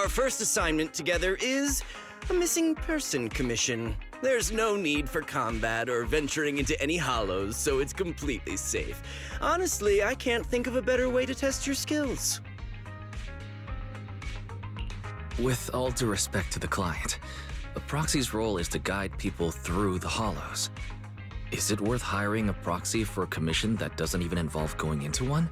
Our first assignment together is a missing person commission. There's no need for combat or venturing into any hollows, so it's completely safe. Honestly, I can't think of a better way to test your skills. With all due respect to the client, a proxy's role is to guide people through the hollows. Is it worth hiring a proxy for a commission that doesn't even involve going into one?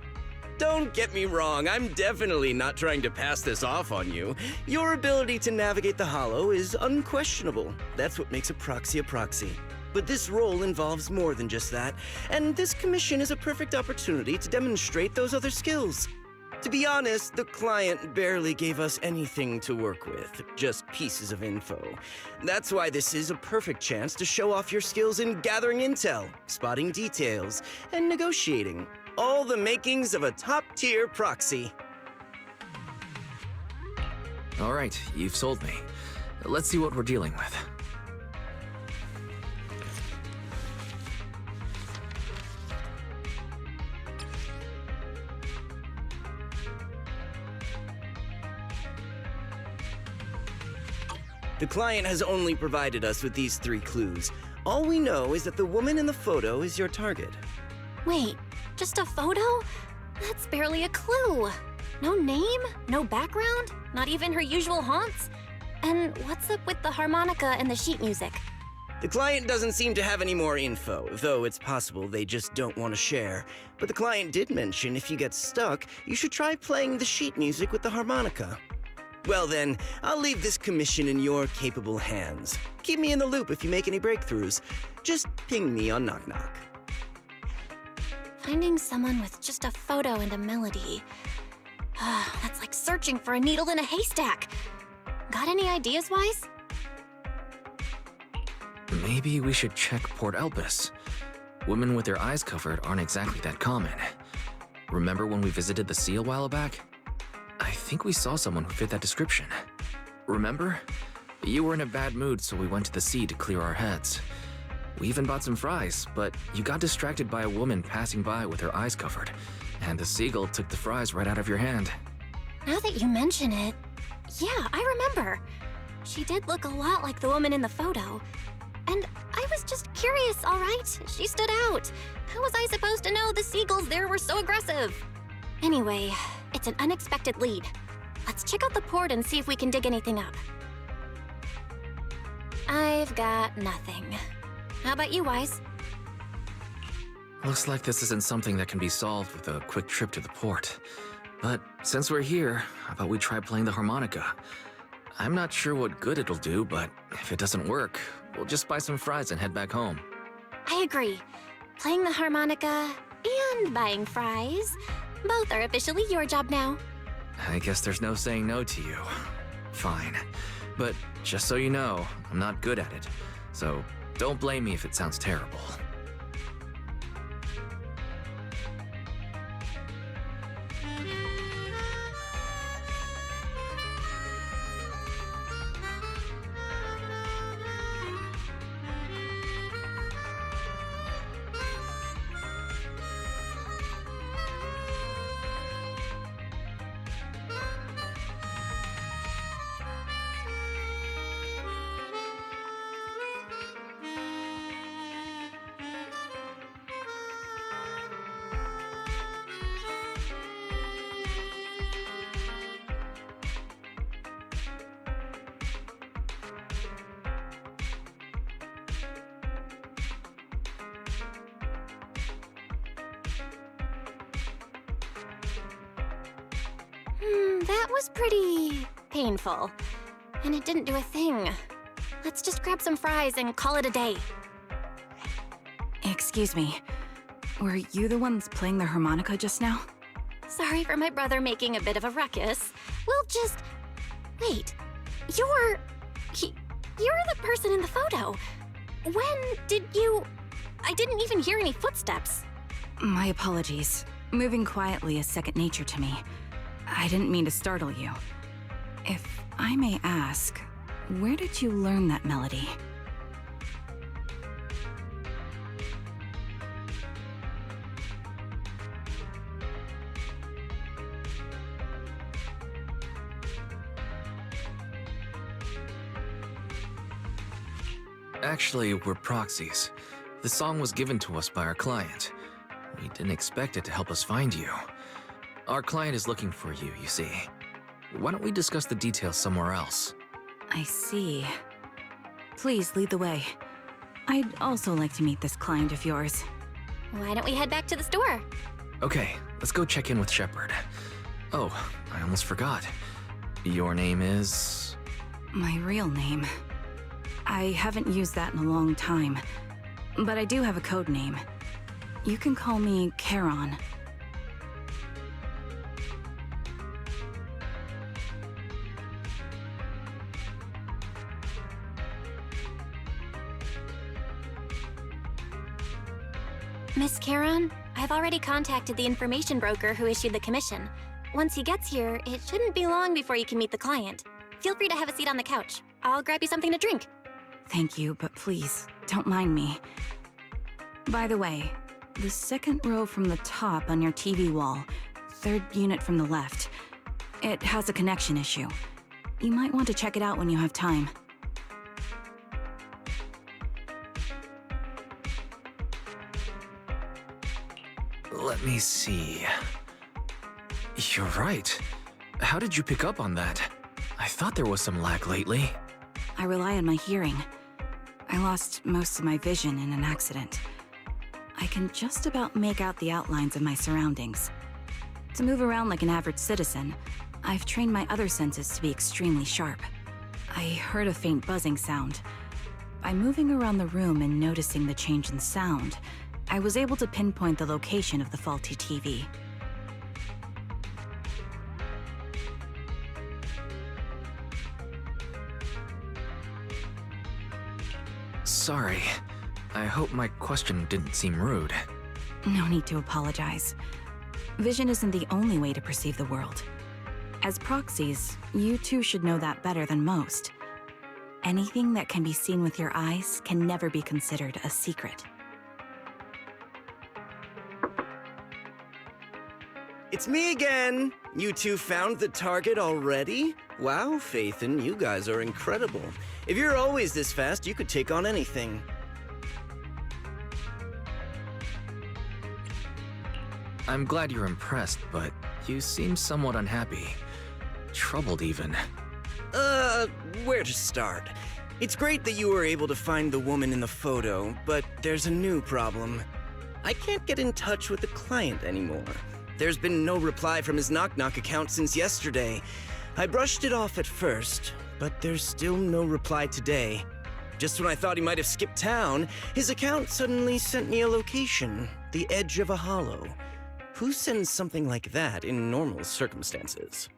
Don't get me wrong, I'm definitely not trying to pass this off on you. Your ability to navigate the hollow is unquestionable. That's what makes a proxy. But this role involves more than just that, and this commission is a perfect opportunity to demonstrate those other skills. To be honest, the client barely gave us anything to work with, just pieces of info. That's why this is a perfect chance to show off your skills in gathering intel, spotting details, and negotiating. All the makings of a top-tier proxy. All right, you've sold me. Let's see what we're dealing with. The client has only provided us with these 3 clues. All we know is that the woman in the photo is your target. Wait, just a photo? That's barely a clue. No name, no background, not even her usual haunts? And what's up with the harmonica and the sheet music? The client doesn't seem to have any more info, though it's possible they just don't want to share. But the client did mention if you get stuck, you should try playing the sheet music with the harmonica. Well then, I'll leave this commission in your capable hands. Keep me in the loop if you make any breakthroughs. Just ping me on Knock Knock. Finding someone with just a photo and a melody. That's like searching for a needle in a haystack. Got any ideas, Wise? Maybe we should check Port Elpis. Women with their eyes covered aren't exactly that common. Remember when we visited the sea a while back? I think we saw someone who fit that description. Remember? You were in a bad mood, so we went to the sea to clear our heads. We even bought some fries, but you got distracted by a woman passing by with her eyes covered, and the seagull took the fries right out of your hand. Now that you mention it, yeah, I remember. She did look a lot like the woman in the photo. And I was just curious, all right? She stood out. How was I supposed to know the seagulls there were so aggressive? Anyway, it's an unexpected lead. Let's check out the port and see if we can dig anything up. I've got nothing. How about you, Wise? Looks like this isn't something that can be solved with a quick trip to the port. But since we're here, how about we try playing the harmonica? I'm not sure what good it'll do, but if it doesn't work, we'll just buy some fries and head back home. I agree. Playing the harmonica and buying fries, both are officially your job now. I guess there's no saying no to you. Fine. But just so you know, I'm not good at it. So don't blame me if it sounds terrible. That was pretty painful. And it didn't do a thing. Let's just grab some fries and call it a day. Excuse me. Were you the ones playing the harmonica just now? Sorry for my brother making a bit of a ruckus. We'll just... Wait. You're the person in the photo. When did you... I didn't even hear any footsteps. My apologies. Moving quietly is second nature to me. I didn't mean to startle you. If I may ask, where did you learn that melody? Actually, we're proxies. The song was given to us by our client. We didn't expect it to help us find you. Our client is looking for you, you see. Why don't we discuss the details somewhere else? I see. Please lead the way. I'd also like to meet this client of yours. Why don't we head back to the store? Okay, let's go check in with Shepard. Oh, I almost forgot. Your name is... My real name. I haven't used that in a long time, but I do have a code name. You can call me Charon. Miss Charon, I've already contacted the information broker who issued the commission. Once he gets here, it shouldn't be long before you can meet the client. Feel free to have a seat on the couch. I'll grab you something to drink. Thank you, but please, don't mind me. By the way, the second row from the top on your TV wall, third unit from the left, it has a connection issue. You might want to check it out when you have time. Let me see... You're right. How did you pick up on that? I thought there was some lag lately. I rely on my hearing. I lost most of my vision in an accident. I can just about make out the outlines of my surroundings. To move around like an average citizen, I've trained my other senses to be extremely sharp. I heard a faint buzzing sound. By moving around the room and noticing the change in sound, I was able to pinpoint the location of the faulty TV. Sorry. I hope my question didn't seem rude. No need to apologize. Vision isn't the only way to perceive the world. As proxies, you two should know that better than most. Anything that can be seen with your eyes can never be considered a secret. It's me again! You two found the target already? Wow, Phaethon, you guys are incredible. If you're always this fast, you could take on anything. I'm glad you're impressed, but you seem somewhat unhappy. Troubled, even. Where to start? It's great that you were able to find the woman in the photo, but there's a new problem. I can't get in touch with the client anymore. There's been no reply from his knock-knock account since yesterday. I brushed it off at first, but there's still no reply today. Just when I thought he might have skipped town, his account suddenly sent me a location, the edge of a hollow. Who sends something like that in normal circumstances?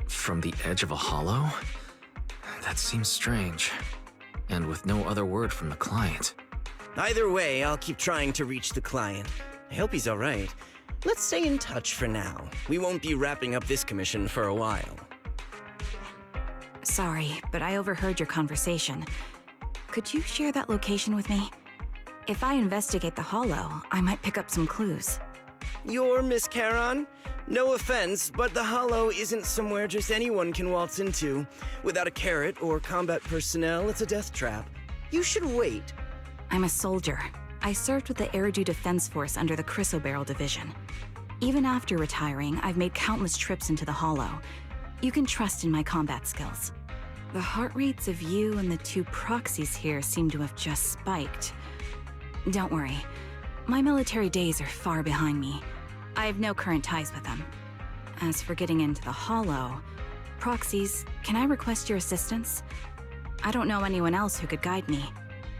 From the edge of a hollow? That seems strange. And with no other word from the client. Either way, I'll keep trying to reach the client. I hope he's alright. Let's stay in touch for now. We won't be wrapping up this commission for a while. Sorry, but I overheard your conversation. Could you share that location with me? If I investigate the hollow, I might pick up some clues. You're Miss Charon? No offense, but the hollow isn't somewhere just anyone can waltz into. Without a carrot or combat personnel, it's a death trap. You should wait. I'm a soldier. I served with the Eridu Defense Force under the Chrysoberyl Division. Even after retiring, I've made countless trips into the hollow. You can trust in my combat skills. The heart rates of you and the two proxies here seem to have just spiked. Don't worry. My military days are far behind me. I have no current ties with them. As for getting into the hollow, proxies, can I request your assistance? I don't know anyone else who could guide me.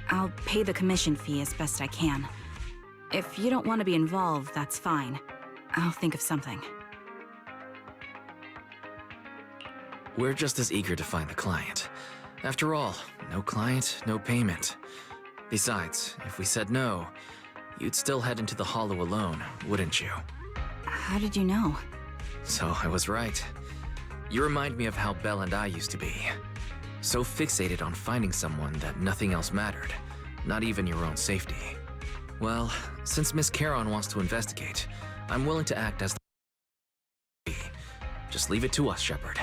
I'll pay the commission fee as best I can. If you don't want to be involved, that's fine. I'll think of something. We're just as eager to find the client. After all, no client, no payment. Besides, if we said no, you'd still head into the hollow alone, wouldn't you? How did you know? So I was right. You remind me of how Belle and I used to be. So fixated on finding someone that nothing else mattered, not even your own safety. Well, since Miss Charon wants to investigate, I'm willing to act as the... Just leave it to us, Shepard.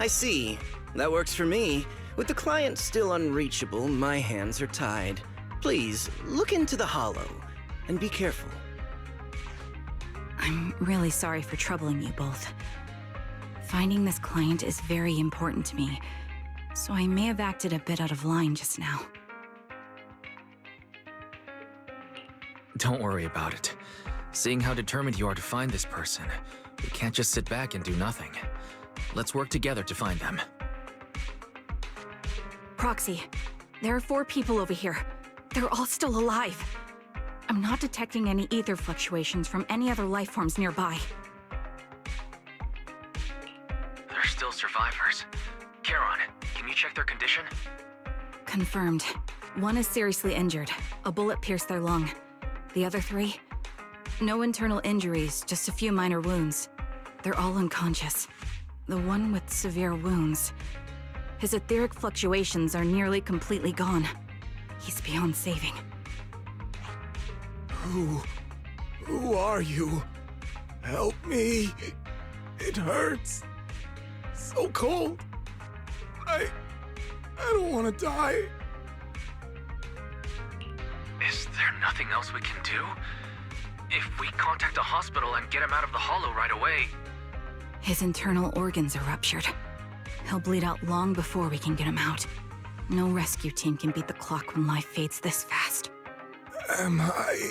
I see. That works for me. With the client still unreachable, my hands are tied. Please, look into the hollow, and be careful. I'm really sorry for troubling you both. Finding this client is very important to me, so I may have acted a bit out of line just now. Don't worry about it. Seeing how determined you are to find this person, we can't just sit back and do nothing. Let's work together to find them. Proxy, there are 4 people over here. They're all still alive. I'm not detecting any ether fluctuations from any other life forms nearby. They're still survivors. Charon, can you check their condition? Confirmed. 1 is seriously injured. A bullet pierced their lung. The other 3? No internal injuries, just a few minor wounds. They're all unconscious. The one with severe wounds. His etheric fluctuations are nearly completely gone. He's beyond saving. Who are you? Help me. It hurts. So cold. I don't want to die. Is there nothing else we can do? If we contact a hospital and get him out of the hollow right away... His internal organs are ruptured. He'll bleed out long before we can get him out. No rescue team can beat the clock when life fades this fast. Am I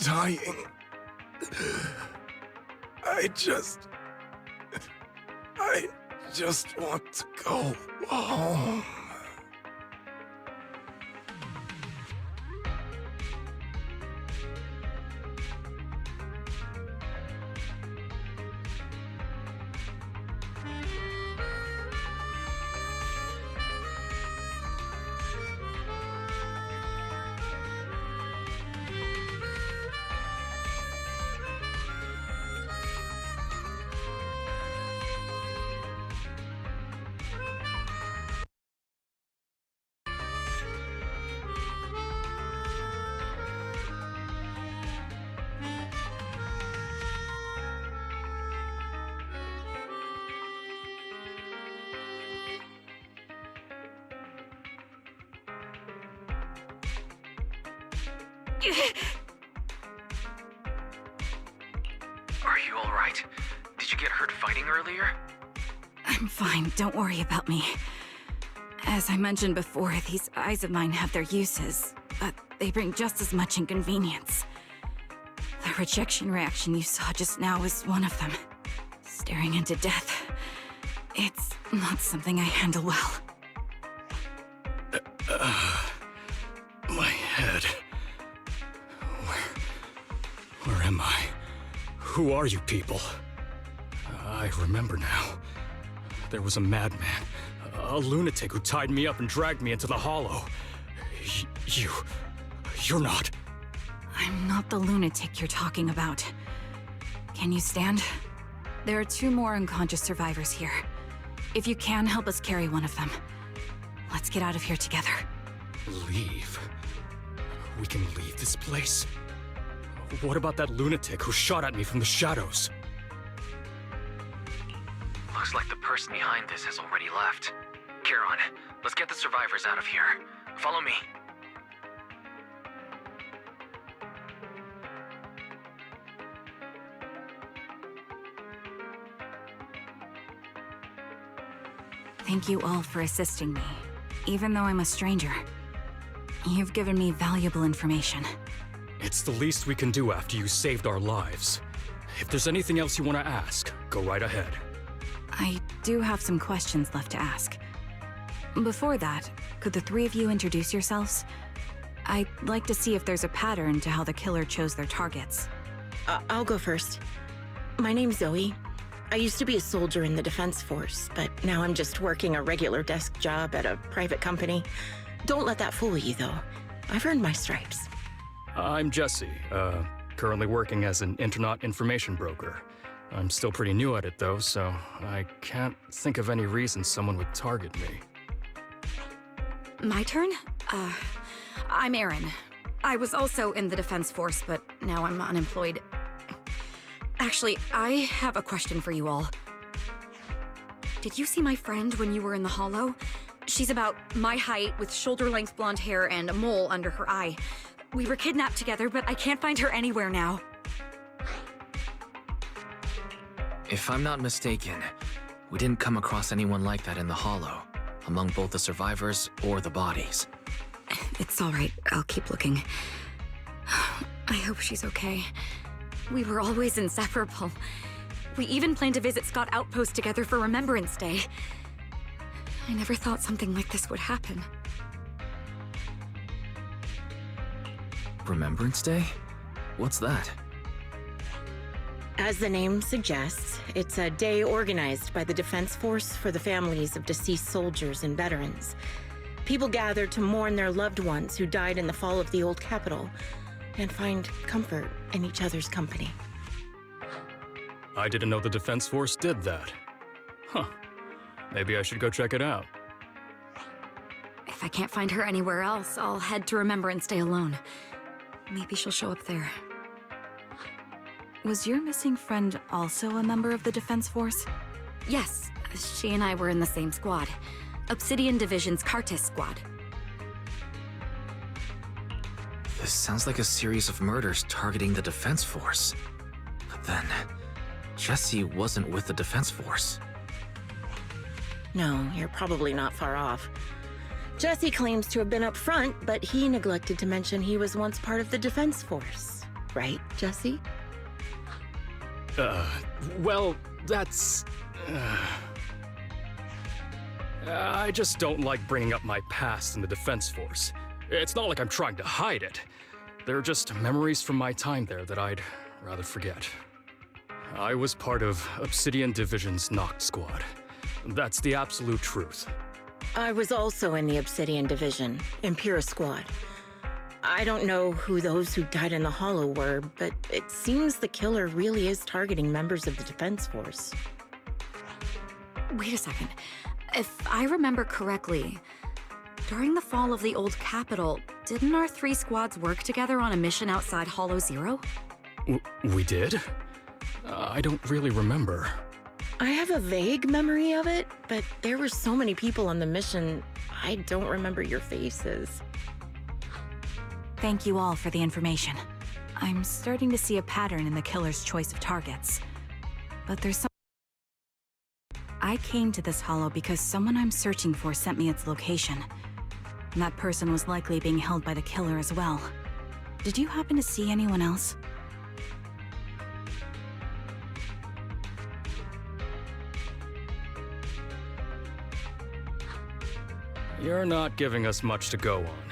dying? I just want to go home. Are you alright? Did you get hurt fighting earlier? I'm fine, don't worry about me. As I mentioned before, these eyes of mine have their uses, but they bring just as much inconvenience. The rejection reaction you saw just now is one of them. Staring into death. It's not something I handle well. My head. Where am I? Who are you people? I remember now. There was a madman, a lunatic who tied me up and dragged me into the hollow. You're not... I'm not the lunatic you're talking about. Can you stand? There are 2 more unconscious survivors here. If you can, help us carry one of them. Let's get out of here together. Leave? We can leave this place? What about that lunatic who shot at me from the shadows? Looks like the person behind this has already left. Charon, let's get the survivors out of here. Follow me. Thank you all for assisting me, even though I'm a stranger. You've given me valuable information. It's the least we can do after you saved our lives. If there's anything else you want to ask, go right ahead. I do have some questions left to ask. Before that, could the 3 of you introduce yourselves? I'd like to see if there's a pattern to how the killer chose their targets. I'll go first. My name's Zoe. I used to be a soldier in the Defense Force, but now I'm just working a regular desk job at a private company. Don't let that fool you, though. I've earned my stripes. I'm Jesse, currently working as an internaut information broker. I'm still pretty new at it, though, so I can't think of any reason someone would target me. My turn? I'm Erin. I was also in the Defense Force, but now I'm unemployed. Actually, I have a question for you all. did you see my friend when you were in the hollow? She's about my height with shoulder-length blonde hair and a mole under her eye. We were kidnapped together, but I can't find her anywhere now. If I'm not mistaken, we didn't come across anyone like that in the hollow, among both the survivors or the bodies. It's all right. I'll keep looking. I hope she's okay. We were always inseparable. We even planned to visit Scott Outpost together for Remembrance Day. I never thought something like this would happen. Remembrance Day? What's that? As the name suggests, it's a day organized by the Defense Force for the families of deceased soldiers and veterans. People gather to mourn their loved ones who died in the fall of the old capital and find comfort in each other's company. I didn't know the Defense Force did that. Huh. Maybe I should go check it out. If I can't find her anywhere else, I'll head to Remembrance Day alone. Maybe she'll show up there. Was your missing friend also a member of the Defense Force? Yes, she and I were in the same squad. Obsidian Division's Cartis squad. This sounds like a series of murders targeting the Defense Force. But then, Jesse wasn't with the Defense Force. No, you're probably not far off. Jesse claims to have been up front, but he neglected to mention he was once part of the Defense Force. Right, Jesse? Well, that's... I just don't like bringing up my past in the Defense Force. It's not like I'm trying to hide it. They're just memories from my time there that I'd rather forget. I was part of Obsidian Division's Noct Squad. That's the absolute truth. I was also in the Obsidian Division, Impera Squad. I don't know who those who died in the Hollow were, but it seems the killer really is targeting members of the Defense Force. Wait a second. If I remember correctly, during the fall of the old capital, didn't our 3 squads work together on a mission outside Hollow Zero? We did? I don't really remember. I have a vague memory of it, but there were so many people on the mission, I don't remember your faces. Thank you all for the information. I'm starting to see a pattern in the killer's choice of targets. But there's some... I came to this hollow because someone I'm searching for sent me its location. And that person was likely being held by the killer as well. Did you happen to see anyone else? You're not giving us much to go on.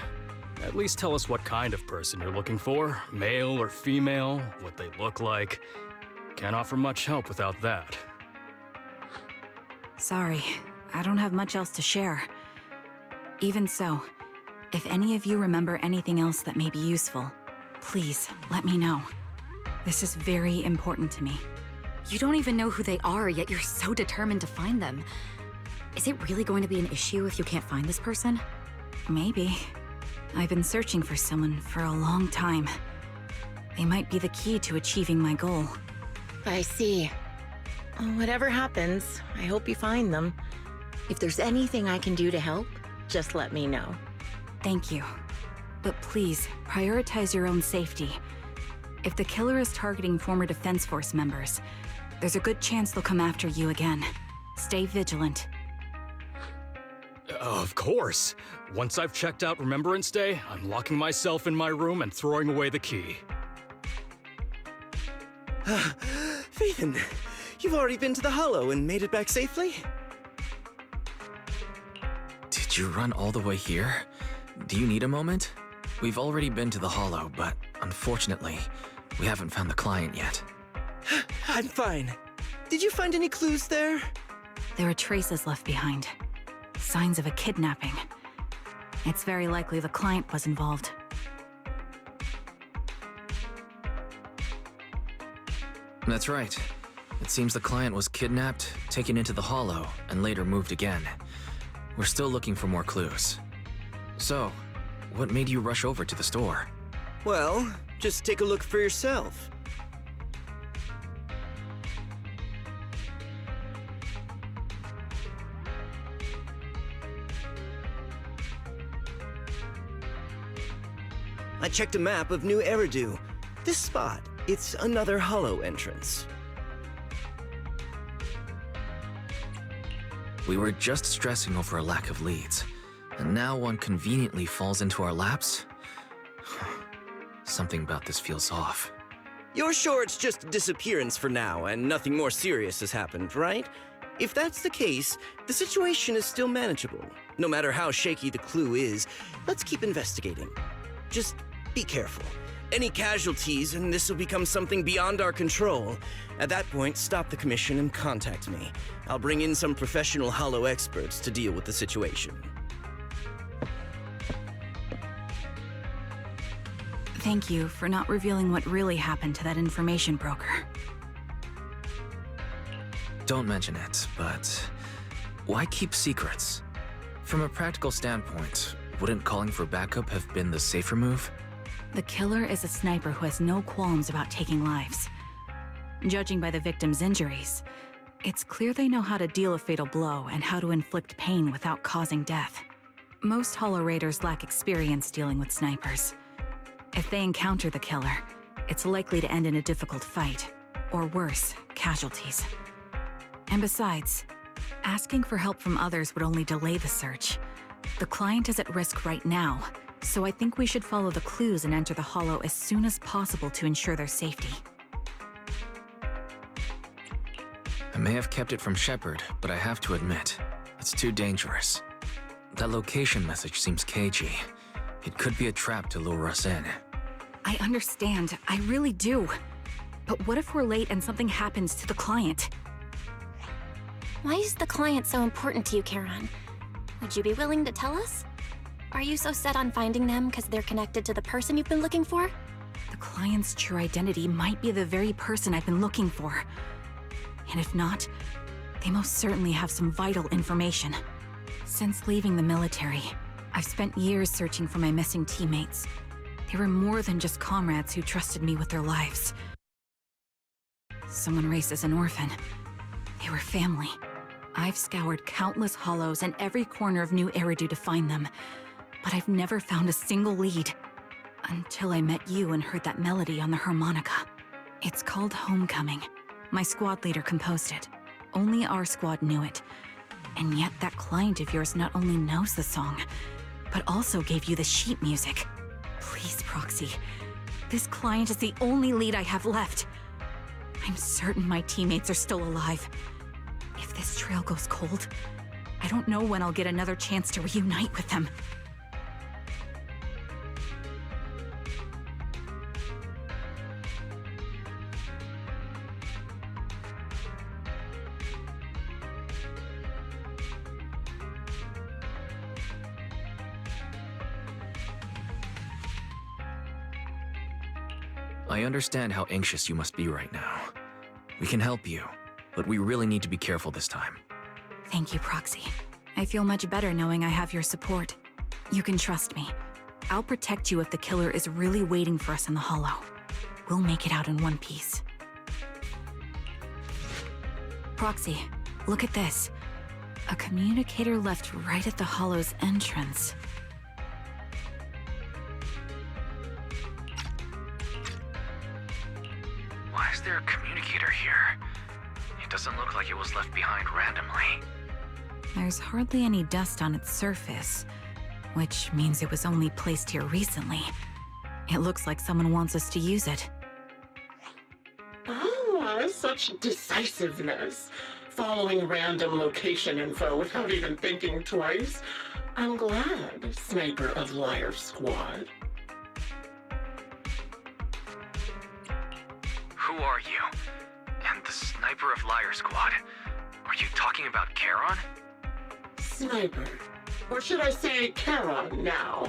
At least tell us what kind of person you're looking for, male or female, what they look like. Can't offer much help without that. Sorry, I don't have much else to share. Even so, if any of you remember anything else that may be useful, please let me know. This is very important to me. You don't even know who they are, yet you're so determined to find them. Is it really going to be an issue if you can't find this person? Maybe. I've been searching for someone for a long time. They might be the key to achieving my goal. I see. Whatever happens, I hope you find them. If there's anything I can do to help, just let me know. Thank you. But please, prioritize your own safety. If the killer is targeting former Defense Force members, there's a good chance they'll come after you again. Stay vigilant. Of course. Once I've checked out Remembrance Day, I'm locking myself in my room and throwing away the key. Phaethon, you've already been to the Hollow and made it back safely? Did you run all the way here? Do you need a moment? We've already been to the Hollow, but unfortunately, we haven't found the client yet. I'm fine. Did you find any clues there? There are traces left behind. Signs of a kidnapping. It's very likely the client was involved. That's right. It seems the client was kidnapped, taken into the Hollow, and later moved again. We're still looking for more clues. So, what made you rush over to the store? Well, just take a look for yourself. I checked a map of New Eridu. This spot, it's another hollow entrance. We were just stressing over a lack of leads, and now one conveniently falls into our laps? Something about this feels off. You're sure it's just disappearance for now and nothing more serious has happened, right? If that's the case, the situation is still manageable. No matter how shaky the clue is, let's keep investigating. Just be careful. Any casualties and this will become something beyond our control. At that point, stop the commission and contact me. I'll bring in some professional hollow experts to deal with the situation. Thank you for not revealing what really happened to that information broker. Don't mention it, but why keep secrets? From a practical standpoint, wouldn't calling for backup have been the safer move? The killer is a sniper who has no qualms about taking lives. Judging by the victim's injuries, it's clear they know how to deal a fatal blow and how to inflict pain without causing death. Most Hollow Raiders lack experience dealing with snipers. If they encounter the killer, it's likely to end in a difficult fight, or worse, casualties. And besides, asking for help from others would only delay the search. The client is at risk right now, so I think we should follow the clues and enter the Hollow as soon as possible to ensure their safety. I may have kept it from Shepard, but I have to admit, it's too dangerous. That location message seems cagey. It could be a trap to lure us in. I understand, I really do. But what if we're late and something happens to the client? Why is the client so important to you, Charon? Would you be willing to tell us? Are you so set on finding them because they're connected to the person you've been looking for? The client's true identity might be the very person I've been looking for. And if not, they most certainly have some vital information. Since leaving the military, I've spent years searching for my missing teammates. They were more than just comrades who trusted me with their lives. Someone raised as an orphan. They were family. I've scoured countless hollows and every corner of New Eridu to find them, but I've never found a single lead. Until I met you and heard that melody on the harmonica. It's called Homecoming. My squad leader composed it. Only our squad knew it. And yet that client of yours not only knows the song, but also gave you the sheet music. Please, Proxy. This client is the only lead I have left. I'm certain my teammates are still alive. If this trail goes cold, I don't know when I'll get another chance to reunite with them. I understand how anxious you must be right now. We can help you, but we really need to be careful this time. Thank you, Proxy. I feel much better knowing I have your support. You can trust me. I'll protect you if the killer is really waiting for us in the Hollow. We'll make it out in one piece. Proxy, look at this. A communicator left right at the Hollow's entrance. Why is there a communicator here? It doesn't look like it was left behind randomly. There's hardly any dust on its surface, which means it was only placed here recently. It looks like someone wants us to use it. Ah, such decisiveness. Following random location info without even thinking twice. I'm glad, Sniper of Liar Squad. Who are you? And the Sniper of Liar Squad? Are you talking about Charon? Sniper. Or should I say Charon now?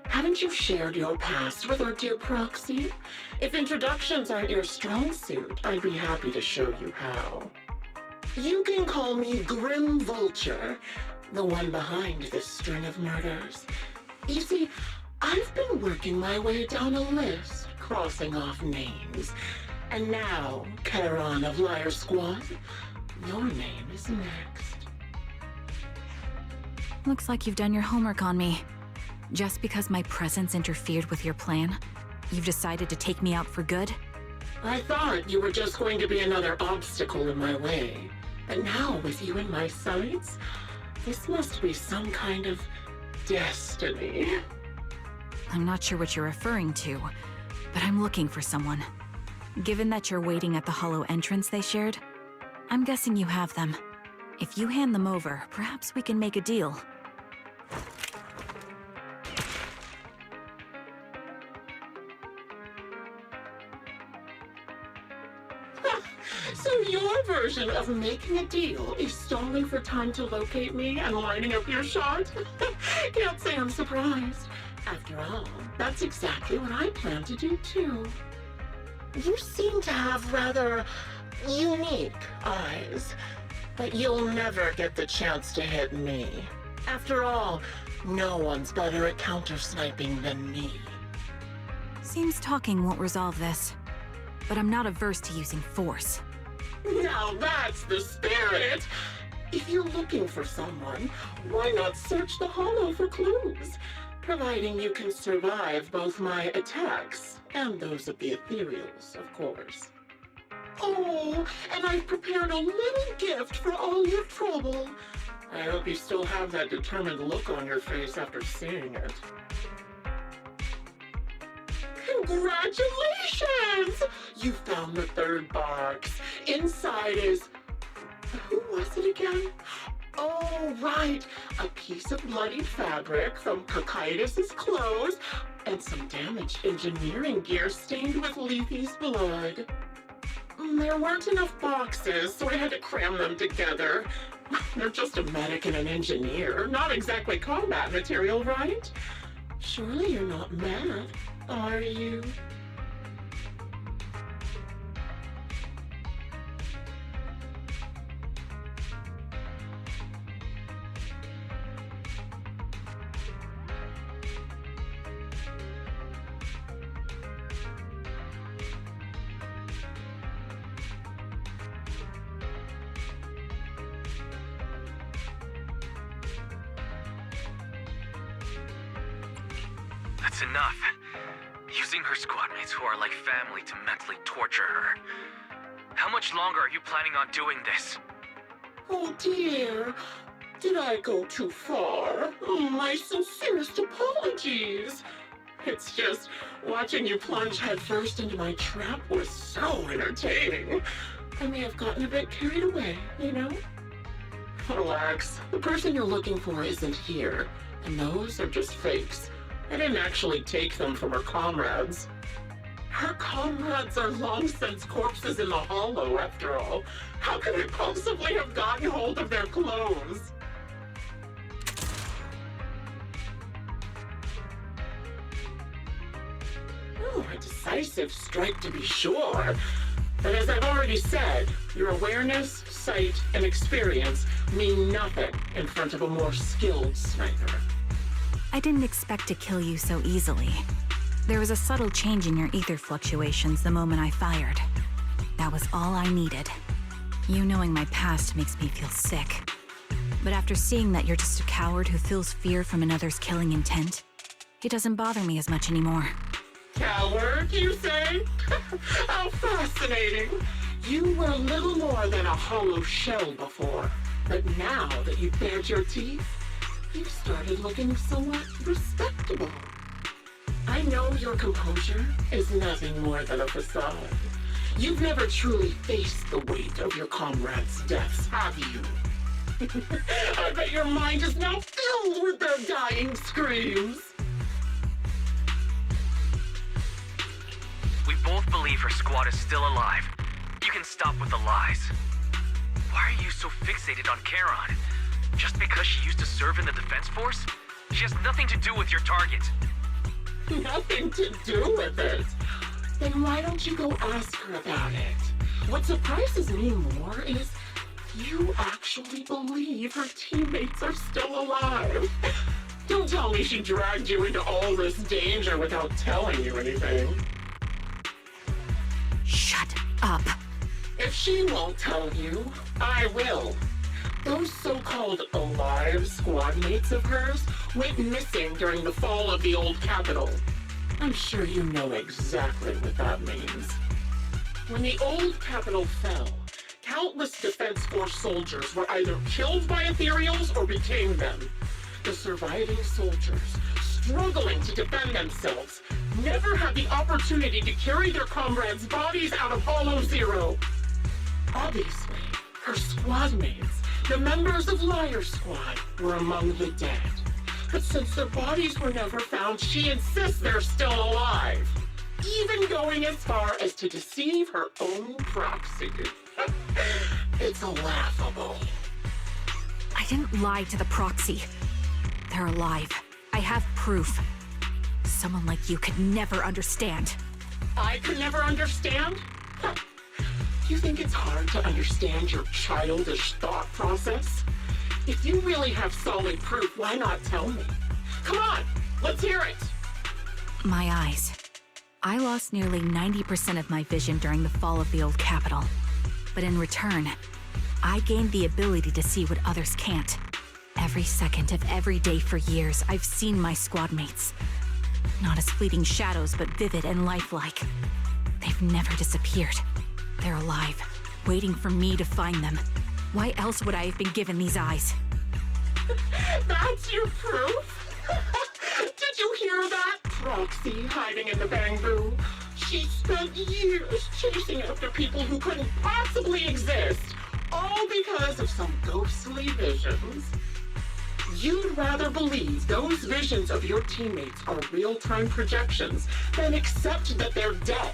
Haven't you shared your past with our dear Proxy? If introductions aren't your strong suit, I'd be happy to show you how. You can call me Grim Vulture, the one behind this string of murders. You see, I've been working my way down a list, crossing off names. And now, Charon of Liar Squad, your name is next. Looks like you've done your homework on me. Just because my presence interfered with your plan, you've decided to take me out for good? I thought you were just going to be another obstacle in my way. But now, with you in my sights, this must be some kind of destiny. I'm not sure what you're referring to, but I'm looking for someone. Given that you're waiting at the hollow entrance they shared, I'm guessing you have them. If you hand them over, perhaps we can make a deal. So your version of making a deal is stalling for time to locate me and lining up your shot? Can't say I'm surprised. After all, that's exactly what I plan to do too. You seem to have rather unique eyes, but you'll never get the chance to hit me. After all, no one's better at counter-sniping than me. Seems talking won't resolve this, but I'm not averse to using force. Now that's the spirit! If you're looking for someone, why not search the hollow for clues? Providing you can survive both my attacks and those of the ethereals, of course. Oh, and I've prepared a little gift for all your trouble. I hope you still have that determined look on your face after seeing it. Congratulations! You found the third box. Inside is... Who was it again? Oh, right. A piece of bloodied fabric from Cocytus's clothes and some damaged engineering gear stained with Leafy's blood. There weren't enough boxes, so I had to cram them together. They're just a medic and an engineer, not exactly combat material, right? Surely you're not mad, are you? That's enough. Using her squadmates who are like family to mentally torture her. How much longer are you planning on doing this? Oh dear, did I go too far? My sincerest apologies. It's just, watching you plunge headfirst into my trap was so entertaining. I may have gotten a bit carried away, you know? Relax, the person you're looking for isn't here, and those are just fakes. I didn't actually take them from her comrades. Her comrades are long since corpses in the hollow, after all. How could I possibly have gotten hold of their clothes? Oh, a decisive strike to be sure. But as I've already said, your awareness, sight, and experience mean nothing in front of a more skilled sniper. I didn't expect to kill you so easily. There was a subtle change in your ether fluctuations the moment I fired. That was all I needed. You knowing my past makes me feel sick. But after seeing that you're just a coward who feels fear from another's killing intent, it doesn't bother me as much anymore. Coward, you say? How fascinating. You were little more than a hollow shell before. But now that you've bared your teeth, you've started looking somewhat respectable. I know your composure is nothing more than a facade. You've never truly faced the weight of your comrades' deaths, have you? I bet your mind is now filled with their dying screams. We both believe her squad is still alive. You can stop with the lies. Why are you so fixated on Charon? Just because she used to serve in the defense force? She has nothing to do with your target. Nothing to do with it? Then why don't you go ask her about it? What surprises me more is you actually believe her teammates are still alive. Don't tell me she dragged you into all this danger without telling you anything. Shut up. If she won't tell you, I will. Those so-called alive squad mates of hers went missing during the fall of the old capital. I'm sure you know exactly what that means. When the old capital fell, countless Defense Force soldiers were either killed by ethereals or became them. The surviving soldiers, struggling to defend themselves, never had the opportunity to carry their comrades' bodies out of Hollow Zero. Obviously, her squad mates, the members of Liar Squad, were among the dead. But since their bodies were never found, she insists they're still alive, even going as far as to deceive her own proxy. It's laughable. I didn't lie to the proxy. They're alive. I have proof. Someone like you could never understand. I could never understand? You think it's hard to understand your childish thought process? If you really have solid proof, why not tell me? Come on, let's hear it! My eyes. I lost nearly 90% of my vision during the fall of the old capital. But in return, I gained the ability to see what others can't. Every second of every day for years, I've seen my squad mates. Not as fleeting shadows, but vivid and lifelike. They've never disappeared. They're alive, waiting for me to find them. Why else would I have been given these eyes? That's your proof? Did you hear that? Proxy hiding in the bamboo. She spent years chasing after people who couldn't possibly exist, all because of some ghostly visions. You'd rather believe those visions of your teammates are real-time projections than accept that they're dead.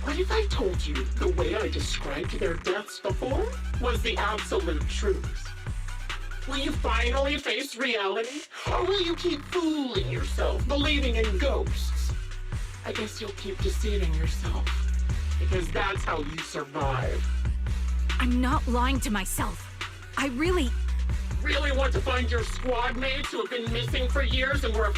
What if I told you the way I described their deaths before was the absolute truth? Will you finally face reality? Or will you keep fooling yourself, believing in ghosts? I guess you'll keep deceiving yourself, because that's how you survive. I'm not lying to myself. I really want to find your squad mates who have been missing for years and were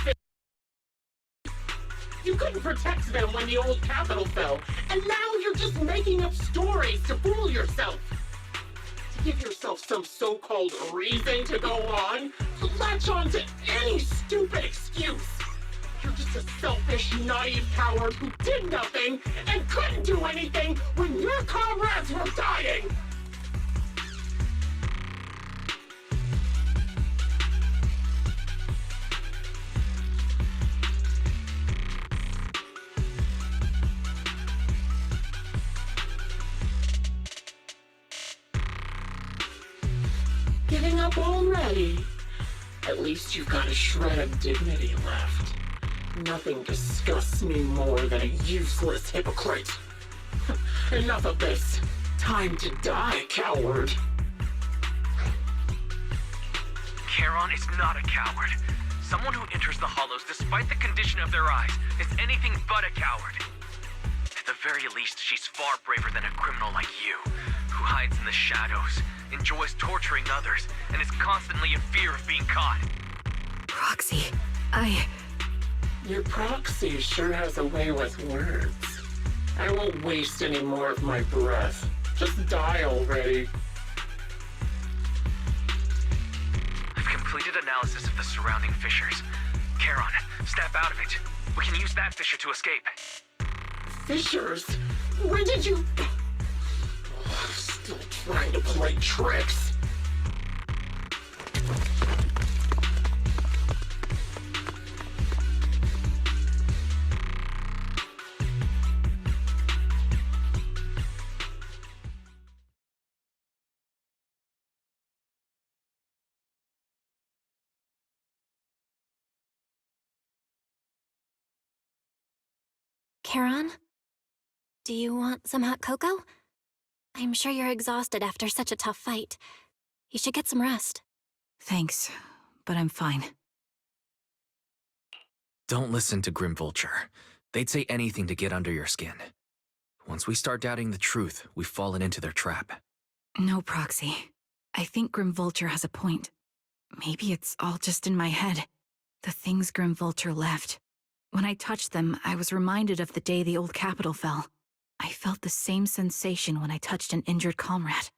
You couldn't protect them when the old capital fell, and now you're just making up stories to fool yourself. To give yourself some so-called reason to go on, to latch on to any stupid excuse. You're just a selfish, naive coward who did nothing and couldn't do anything when your comrades were dying. Giving up already? At least you've got a shred of dignity left. Nothing disgusts me more than a useless hypocrite. Enough of this. Time to die, coward. Charon is not a coward. Someone who enters the Hollows despite the condition of their eyes is anything but a coward. At the very least, she's far braver than a criminal like you, who hides in the shadows, enjoys torturing others, and is constantly in fear of being caught. Proxy, Your proxy sure has a way with words. I won't waste any more of my breath. Just die already. I've completed analysis of the surrounding fissures. Charon, snap out of it. We can use that fissure to escape. Fissures? When did you... Still trying to play tricks. Charon? Do you want some hot cocoa? I'm sure you're exhausted after such a tough fight. You should get some rest. thanks, but I'm fine. Don't listen to Grim Vulture. They'd say anything to get under your skin. Once we start doubting the truth, we've fallen into their trap. No, Proxy. I think Grim Vulture has a point. Maybe it's all just in my head. The things Grim Vulture left. When I touched them, I was reminded of the day the old capital fell. I felt the same sensation when I touched an injured comrade.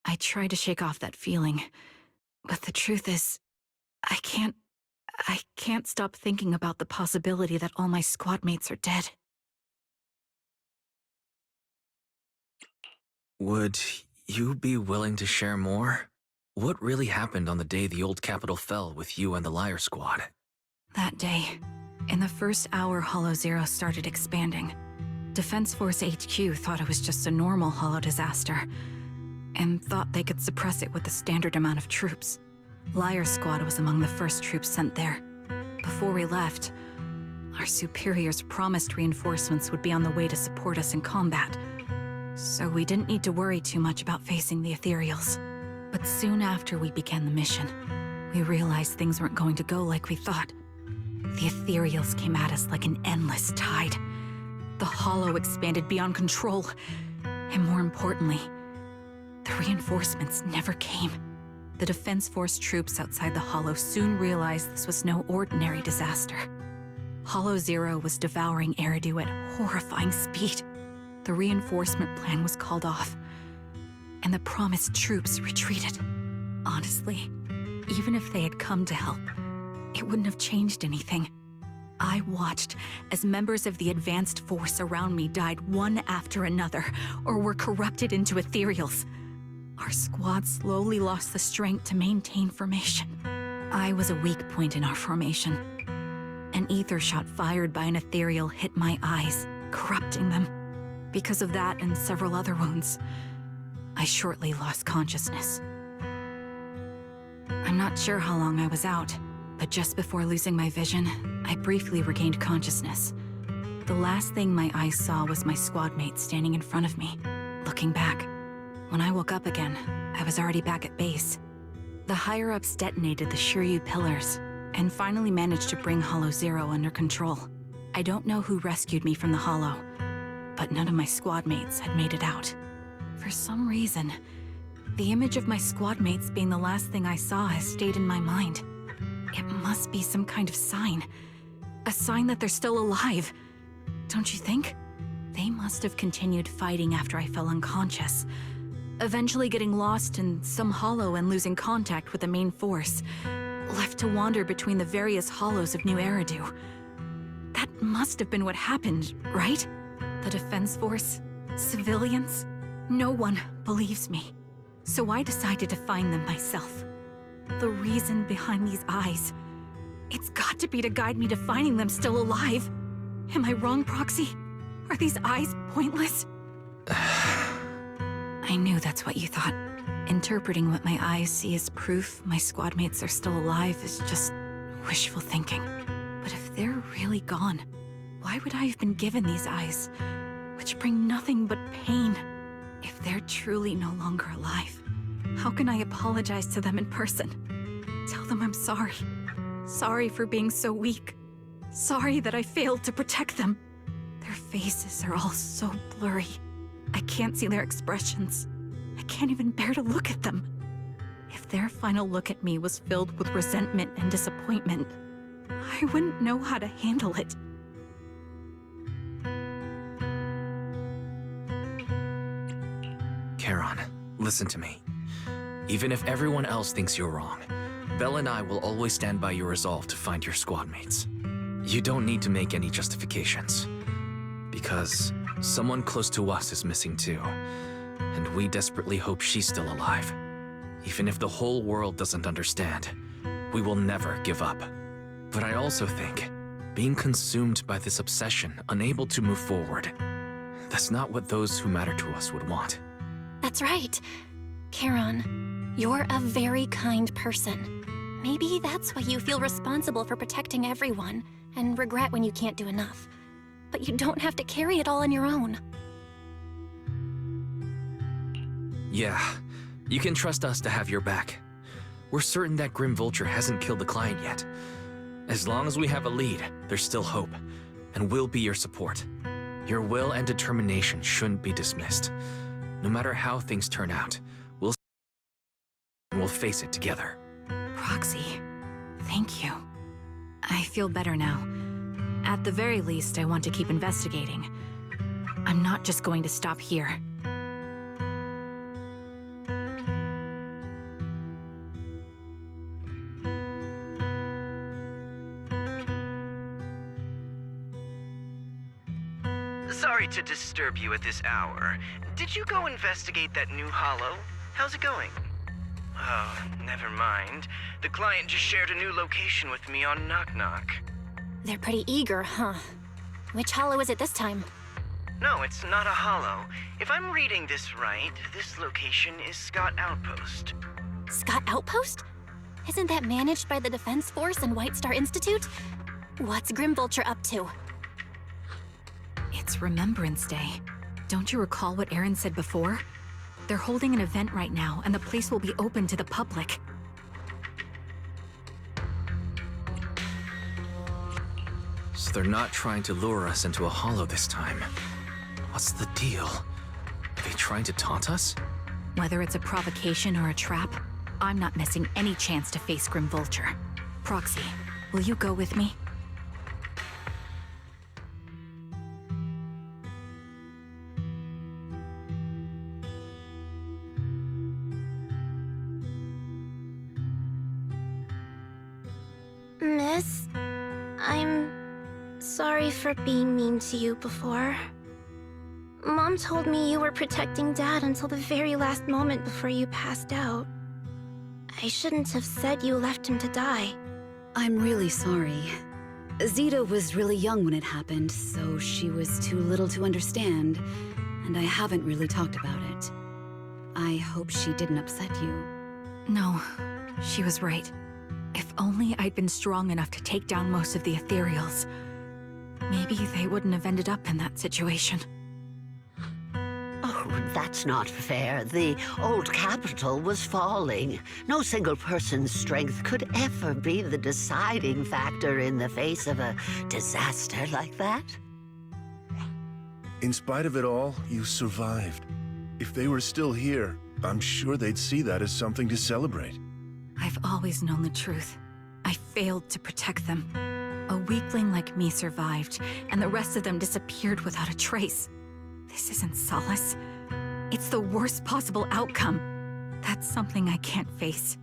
I try to shake off that feeling, but the truth is, I can't stop thinking about the possibility that all my squad mates are dead. Would you be willing to share more? What really happened on the day the old capital fell with you and the Liar Squad? That day, in the first hour Hollow Zero started expanding, Defense Force HQ thought it was just a normal Hollow disaster, and thought they could suppress it with the standard amount of troops. Liar Squad was among the first troops sent there. Before we left, our superiors promised reinforcements would be on the way to support us in combat, so we didn't need to worry too much about facing the Ethereals. But soon after we began the mission, we realized things weren't going to go like we thought. The Ethereals came at us like an endless tide. The Hollow expanded beyond control, and more importantly, the reinforcements never came. The Defense Force troops outside the Hollow soon realized this was no ordinary disaster. Hollow Zero was devouring Eridu at horrifying speed. The reinforcement plan was called off, and the promised troops retreated. Honestly, even if they had come to help, it wouldn't have changed anything. I watched as members of the advanced force around me died one after another, or were corrupted into ethereals. Our squad slowly lost the strength to maintain formation. I was a weak point in our formation. An ether shot fired by an ethereal hit my eyes, corrupting them. Because of that and several other wounds, I shortly lost consciousness. I'm not sure how long I was out, but just before losing my vision, I briefly regained consciousness. The last thing my eyes saw was my squad mate standing in front of me, looking back. When I woke up again, I was already back at base. The higher-ups detonated the Shiryu pillars, and finally managed to bring Hollow Zero under control. I don't know who rescued me from the Hollow, but none of my squad mates had made it out. For some reason, the image of my squad mates being the last thing I saw has stayed in my mind. It must be some kind of sign. A sign that they're still alive. Don't you think? They must have continued fighting after I fell unconscious, eventually getting lost in some hollow and losing contact with the main force, left to wander between the various hollows of New Eridu. That must have been what happened, right? The Defense Force? Civilians? No one believes me. So I decided to find them myself. The reason behind these eyes. It's got to be to guide me to finding them still alive. Am I wrong, Proxy? Are these eyes pointless? I knew that's what you thought. Interpreting what my eyes see as proof my squad mates are still alive is just wishful thinking. But if they're really gone, why would I have been given these eyes, which bring nothing but pain? If they're truly no longer alive, how can I apologize to them in person? Tell them I'm sorry. Sorry for being so weak. Sorry that I failed to protect them. Their faces are all so blurry. I can't see their expressions. I can't even bear to look at them. If their final look at me was filled with resentment and disappointment, I wouldn't know how to handle it. Charon, listen to me. Even if everyone else thinks you're wrong, Belle and I will always stand by your resolve to find your squad mates. You don't need to make any justifications. Because someone close to us is missing too, and we desperately hope she's still alive. Even if the whole world doesn't understand, we will never give up. But I also think, being consumed by this obsession, unable to move forward, that's not what those who matter to us would want. That's right. Charon, you're a very kind person. Maybe that's why you feel responsible for protecting everyone, and regret when you can't do enough. But you don't have to carry it all on your own. Yeah, you can trust us to have your back. We're certain that Grim Vulture hasn't killed the client yet. As long as we have a lead, there's still hope, and we'll be your support. Your will and determination shouldn't be dismissed. No matter how things turn out, we'll face it together. Proxy, thank you. I feel better now. At the very least, I want to keep investigating. I'm not just going to stop here. Sorry to disturb you at this hour. Did you go investigate that new hollow? How's it going? Oh, never mind. The client just shared a new location with me on Knock Knock. They're pretty eager, huh? Which hollow is it this time? No, it's not a hollow. If I'm reading this right, this location is Scott Outpost. Scott Outpost? Isn't that managed by the Defense Force and White Star Institute? What's Grim Vulture up to? It's Remembrance Day. Don't you recall what Aaron said before? They're holding an event right now, and the place will be open to the public. So they're not trying to lure us into a hollow this time. What's the deal? Are they trying to taunt us? Whether it's a provocation or a trap, I'm not missing any chance to face Grim Vulture. Proxy, will you go with me? Miss, I'm sorry for being mean to you before. Mom told me you were protecting Dad until the very last moment before you passed out. I shouldn't have said you left him to die. I'm really sorry. Zeta was really young when it happened, so she was too little to understand, and I haven't really talked about it. I hope she didn't upset you. No, she was right. If only I'd been strong enough to take down most of the ethereals. Maybe they wouldn't have ended up in that situation. Oh, that's not fair. The old capital was falling. No single person's strength could ever be the deciding factor in the face of a disaster like that. In spite of it all, you survived. If they were still here, I'm sure they'd see that as something to celebrate. I've always known the truth. I failed to protect them. A weakling like me survived, and the rest of them disappeared without a trace. This isn't solace. It's the worst possible outcome. That's something I can't face.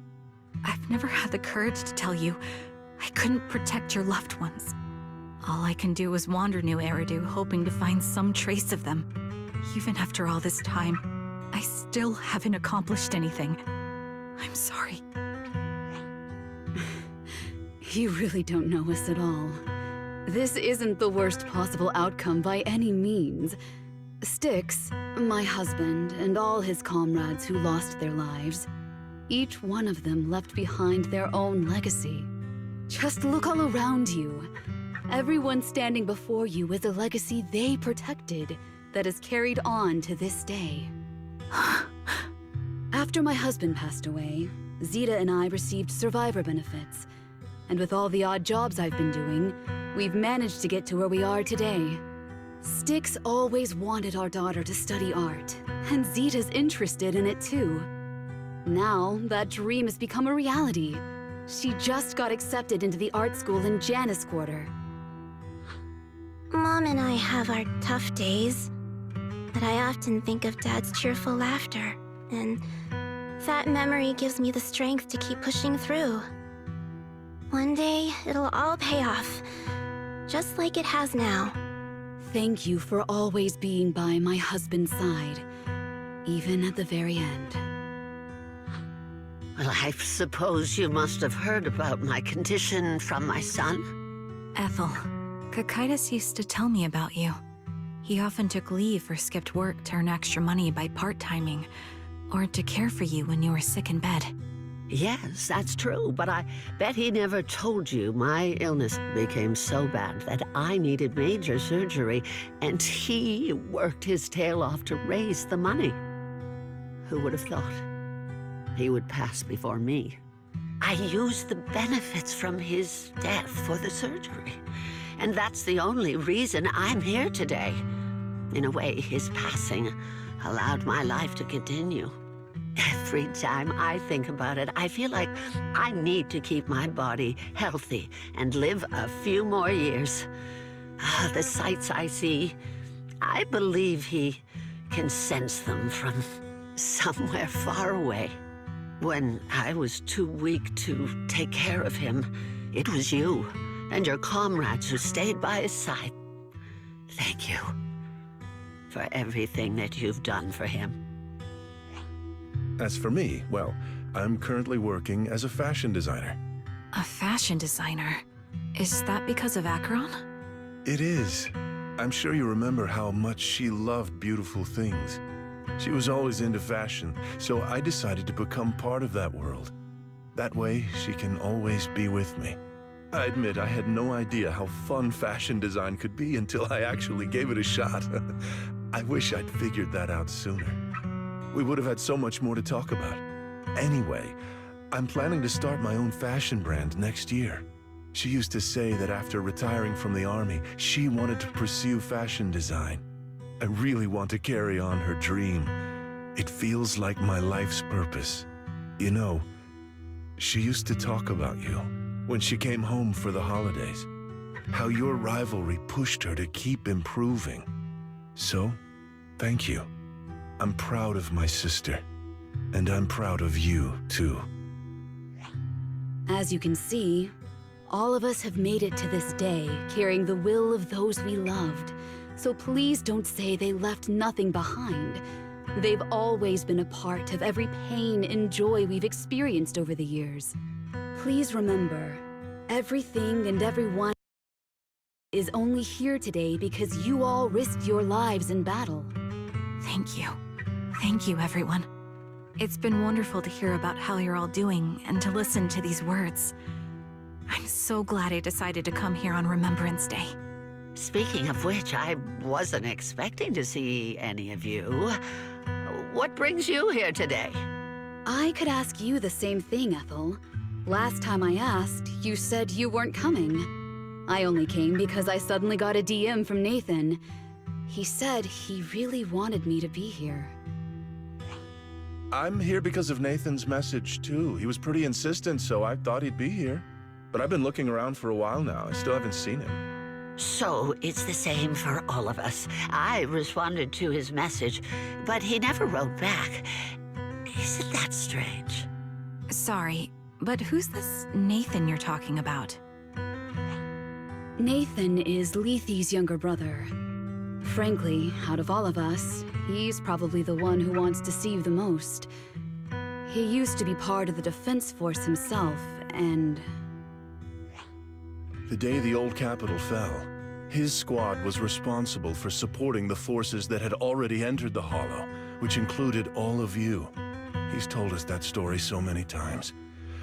I've never had the courage to tell you I couldn't protect your loved ones. All I can do is wander New Eridu, hoping to find some trace of them. Even after all this time, I still haven't accomplished anything. I'm sorry. You really don't know us at all. This isn't the worst possible outcome by any means. Styx, my husband, and all his comrades who lost their lives, each one of them left behind their own legacy. Just look all around you. Everyone standing before you is a legacy they protected that is carried on to this day. After my husband passed away, Zeta and I received survivor benefits. And with all the odd jobs I've been doing, we've managed to get to where we are today. Styx always wanted our daughter to study art, and Zeta's interested in it too. Now, that dream has become a reality. She just got accepted into the art school in Janus Quarter. Mom and I have our tough days, but I often think of Dad's cheerful laughter, and that memory gives me the strength to keep pushing through. One day, it'll all pay off, just like it has now. Thank you for always being by my husband's side, even at the very end. Well, I suppose you must have heard about my condition from my son. Ethel, Kakaitis used to tell me about you. He often took leave or skipped work to earn extra money by part-timing, or to care for you when you were sick in bed. Yes, that's true, but I bet he never told you my illness became so bad that I needed major surgery, and he worked his tail off to raise the money. Who would have thought he would pass before me? I used the benefits from his death for the surgery, and that's the only reason I'm here today. In a way, his passing allowed my life to continue. Every time I think about it, I feel like I need to keep my body healthy and live a few more years. The sights I see, I believe he can sense them from somewhere far away. When I was too weak to take care of him, it was you and your comrades who stayed by his side. Thank you. for everything that you've done for him. As for me, well, I'm currently working as a fashion designer. A fashion designer? Is that because of Acheron? It is. I'm sure you remember how much she loved beautiful things. She was always into fashion, so I decided to become part of that world. That way, she can always be with me. I admit I had no idea how fun fashion design could be until I actually gave it a shot. I wish I'd figured that out sooner. We would have had so much more to talk about. Anyway, I'm planning to start my own fashion brand next year. She used to say that after retiring from the army, she wanted to pursue fashion design. I really want to carry on her dream. It feels like my life's purpose. You know, she used to talk about you when she came home for the holidays. How your rivalry pushed her to keep improving. So, thank you. I'm proud of my sister. And I'm proud of you, too. As you can see, all of us have made it to this day, carrying the will of those we loved. So please don't say they left nothing behind. They've always been a part of every pain and joy we've experienced over the years. Please remember, everything and everyone is only here today because you all risked your lives in battle. Thank you. Thank you, everyone. It's been wonderful to hear about how you're all doing and to listen to these words. I'm so glad I decided to come here on Remembrance Day. Speaking of which, I wasn't expecting to see any of you. What brings you here today? I could ask you the same thing, Ethel. Last time I asked, you said you weren't coming. I only came because I suddenly got a DM from Nathan. He said he really wanted me to be here. I'm here because of Nathan's message, too. He was pretty insistent, so I thought he'd be here. But I've been looking around for a while now. I still haven't seen him. So it's the same for all of us. I responded to his message, but he never wrote back. Isn't that strange? Sorry, but who's this Nathan you're talking about? Nathan is Lethe's younger brother. Frankly, out of all of us, he's probably the one who wants to see you the most. He used to be part of the defense force himself, and... The day the old capital fell, his squad was responsible for supporting the forces that had already entered the Hollow, which included all of you. He's told us that story so many times.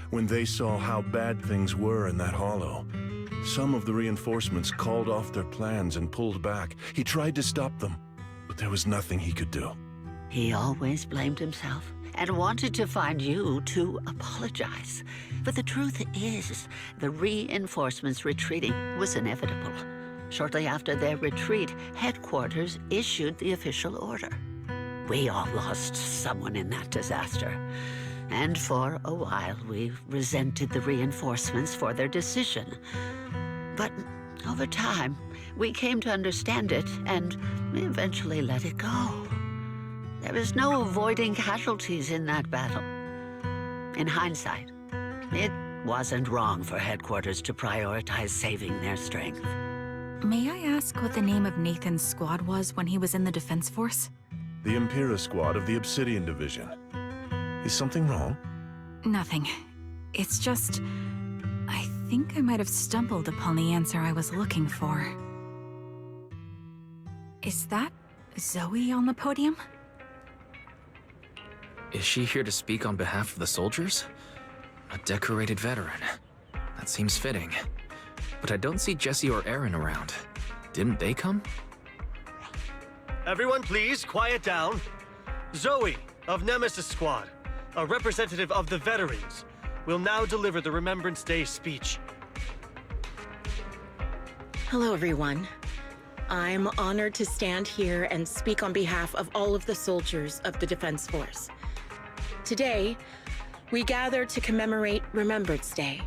When they saw how bad things were in that Hollow, some of the reinforcements called off their plans and pulled back. He tried to stop them, but there was nothing he could do. He always blamed himself and wanted to find you to apologize. But the truth is, the reinforcements retreating was inevitable. Shortly after their retreat, headquarters issued the official order. We all lost someone in that disaster. And for a while, we resented the reinforcements for their decision. But over time, we came to understand it and eventually let it go. There is no avoiding casualties in that battle. In hindsight, it wasn't wrong for headquarters to prioritize saving their strength. May I ask what the name of Nathan's squad was when he was in the defense force? The Impera squad of the Obsidian Division. Is something wrong? Nothing. It's just... I think I might have stumbled upon the answer I was looking for. Is that Zoe on the podium? Is she here to speak on behalf of the soldiers? A decorated veteran. That seems fitting. But I don't see Jesse or Aaron around. Didn't they come? Everyone please, quiet down. Zoe, of Nemesis Squad, a representative of the veterans, will now deliver the Remembrance Day speech. Hello, everyone. I'm honored to stand here and speak on behalf of all of the soldiers of the Defense Force. Today, we gather to commemorate Remembrance Day,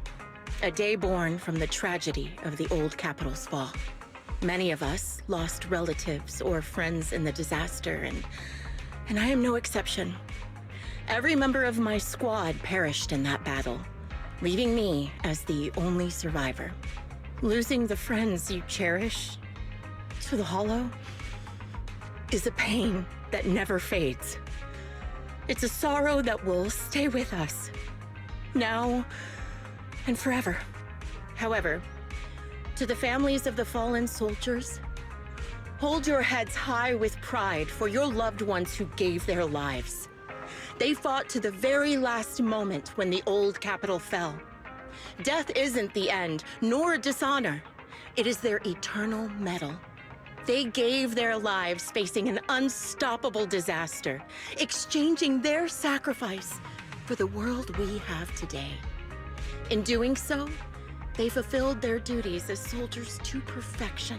a day born from the tragedy of the old capital's fall. Many of us lost relatives or friends in the disaster, and I am no exception. Every member of my squad perished in that battle, leaving me as the only survivor. Losing the friends you cherish to the Hollow, is a pain that never fades. It's a sorrow that will stay with us, now and forever. However, to the families of the fallen soldiers, hold your heads high with pride for your loved ones who gave their lives. They fought to the very last moment when the old capital fell. Death isn't the end, nor dishonor. It is their eternal medal. They gave their lives facing an unstoppable disaster, exchanging their sacrifice for the world we have today. In doing so, they fulfilled their duties as soldiers to perfection.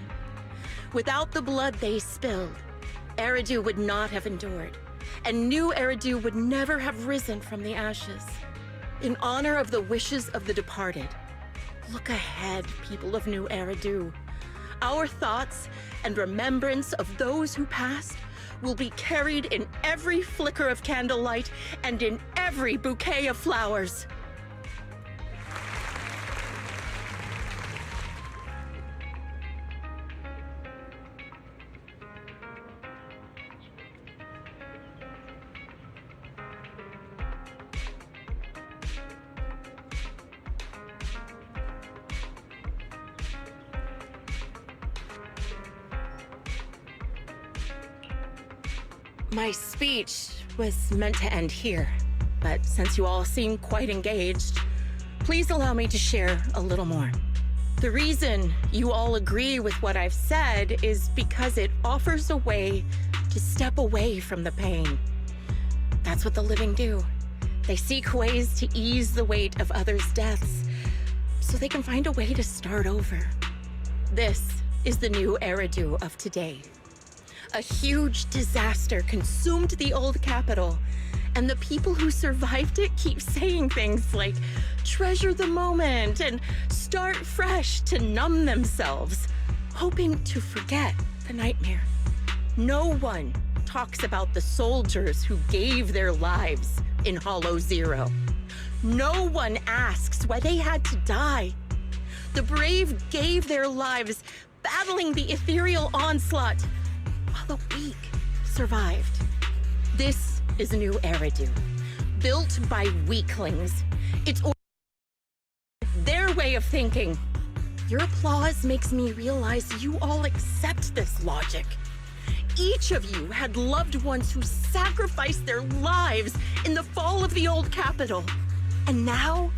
Without the blood they spilled, Eridu would not have endured, and new Eridu would never have risen from the ashes. In honor of the wishes of the departed, look ahead, people of New Eridu. Our thoughts and remembrance of those who passed will be carried in every flicker of candlelight and in every bouquet of flowers. My speech was meant to end here, but since you all seem quite engaged, please allow me to share a little more. The reason you all agree with what I've said is because it offers a way to step away from the pain. That's what the living do. They seek ways to ease the weight of others' deaths so they can find a way to start over. This is the new Eridu of today. A huge disaster consumed the old capital, and the people who survived it keep saying things like, treasure the moment and start fresh to numb themselves, hoping to forget the nightmare. No one talks about the soldiers who gave their lives in Hollow Zero. No one asks why they had to die. The brave gave their lives battling the ethereal onslaught, while the weak survived. This is a new Eridu, built by weaklings. It's their way of thinking. Your applause makes me realize you all accept this logic. Each of you had loved ones who sacrificed their lives in the fall of the old capital. And now,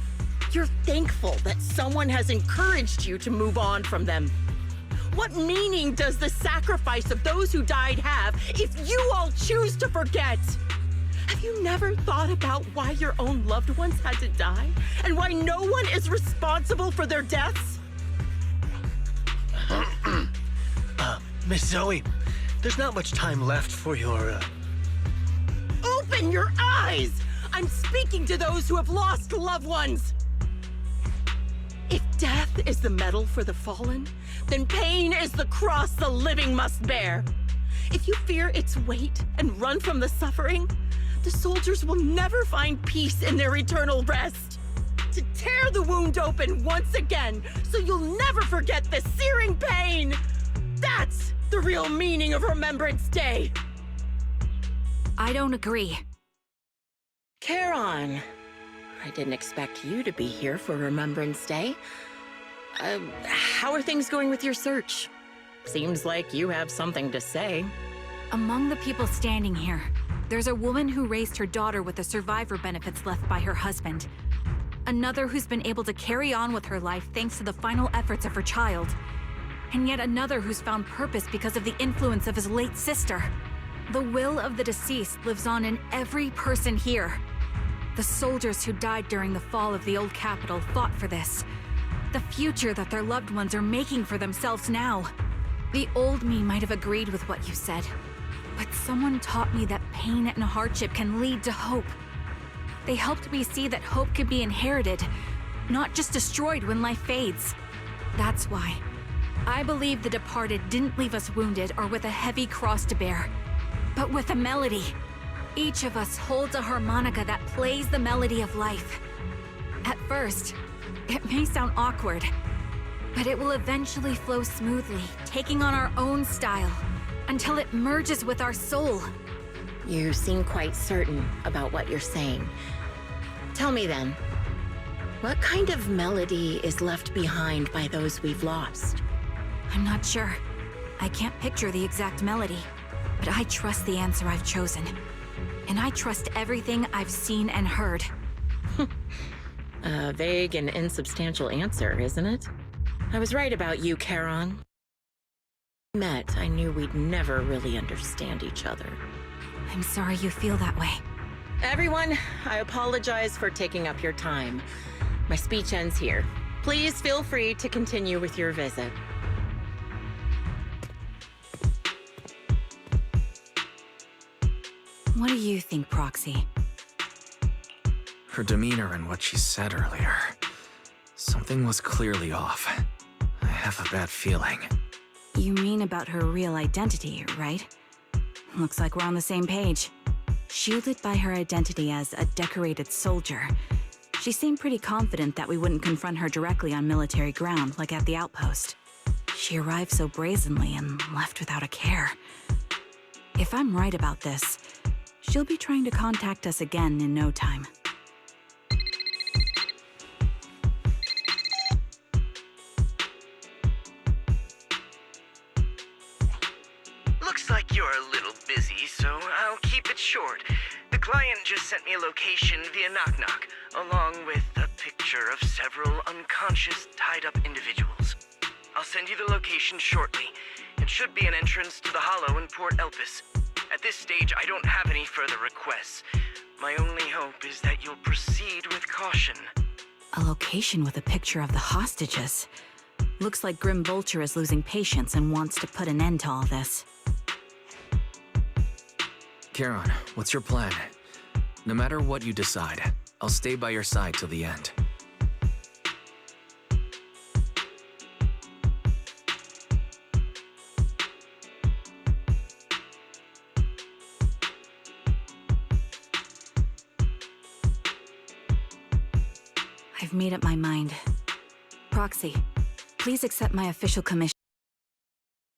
you're thankful that someone has encouraged you to move on from them. What meaning does the sacrifice of those who died have if you all choose to forget? Have you never thought about why your own loved ones had to die? And why no one is responsible for their deaths? Miss Zoe, there's not much time left for your, Open your eyes! I'm speaking to those who have lost loved ones! If death is the medal for the fallen, then pain is the cross the living must bear. If you fear its weight and run from the suffering, the soldiers will never find peace in their eternal rest. To tear the wound open once again, so you'll never forget the searing pain! That's the real meaning of Remembrance Day! I don't agree. Charon, I didn't expect you to be here for Remembrance Day. How are things going with your search? Seems like you have something to say. Among the people standing here, there's a woman who raised her daughter with the survivor benefits left by her husband. Another who's been able to carry on with her life thanks to the final efforts of her child. And yet another who's found purpose because of the influence of his late sister. The will of the deceased lives on in every person here. The soldiers who died during the fall of the old capital fought for this. The future that their loved ones are making for themselves now. The old me might have agreed with what you said, but someone taught me that pain and hardship can lead to hope. They helped me see that hope can be inherited, not just destroyed when life fades. That's why I believe the departed didn't leave us wounded or with a heavy cross to bear, but with a melody. Each of us holds a harmonica that plays the melody of life. At first, it may sound awkward, but it will eventually flow smoothly, taking on our own style. until it merges with our soul. You seem quite certain about what you're saying. Tell me then, what kind of melody is left behind by those we've lost? I'm not sure. I can't picture the exact melody, but I trust the answer I've chosen. And I trust everything I've seen and heard. A vague and insubstantial answer, isn't it? I was right about you, Charon. When we met, I knew we'd never really understand each other. I'm sorry you feel that way. Everyone, I apologize for taking up your time. My speech ends here. Please feel free to continue with your visit. What do you think, Proxy? Her demeanor and what she said earlier. Something was clearly off. I have a bad feeling. You mean about her real identity, right? Looks like we're on the same page. Shielded by her identity as a decorated soldier, she seemed pretty confident that we wouldn't confront her directly on military ground like at the outpost. She arrived so brazenly and left without a care. If I'm right about this, she'll be trying to contact us again in no time. Looks like you're a little busy, so I'll keep it short. The client just sent me a location via knock-knock, along with a picture of several unconscious, tied-up individuals. I'll send you the location shortly. It should be an entrance to the Hollow in Port Elpis. At this stage, I don't have any further requests. My only hope is that you'll proceed with caution. A location with a picture of the hostages. Looks like Grim Vulture is losing patience and wants to put an end to all this. Charon, what's your plan? No matter what you decide, I'll stay by your side till the end. I've made up my mind. Proxy, please accept my official commission.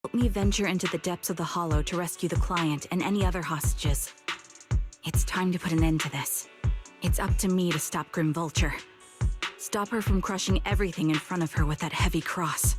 Help me venture into the depths of the Hollow to rescue the client and any other hostages. It's time to put an end to this. It's up to me to stop Grim Vulture. Stop her from crushing everything in front of her with that heavy cross.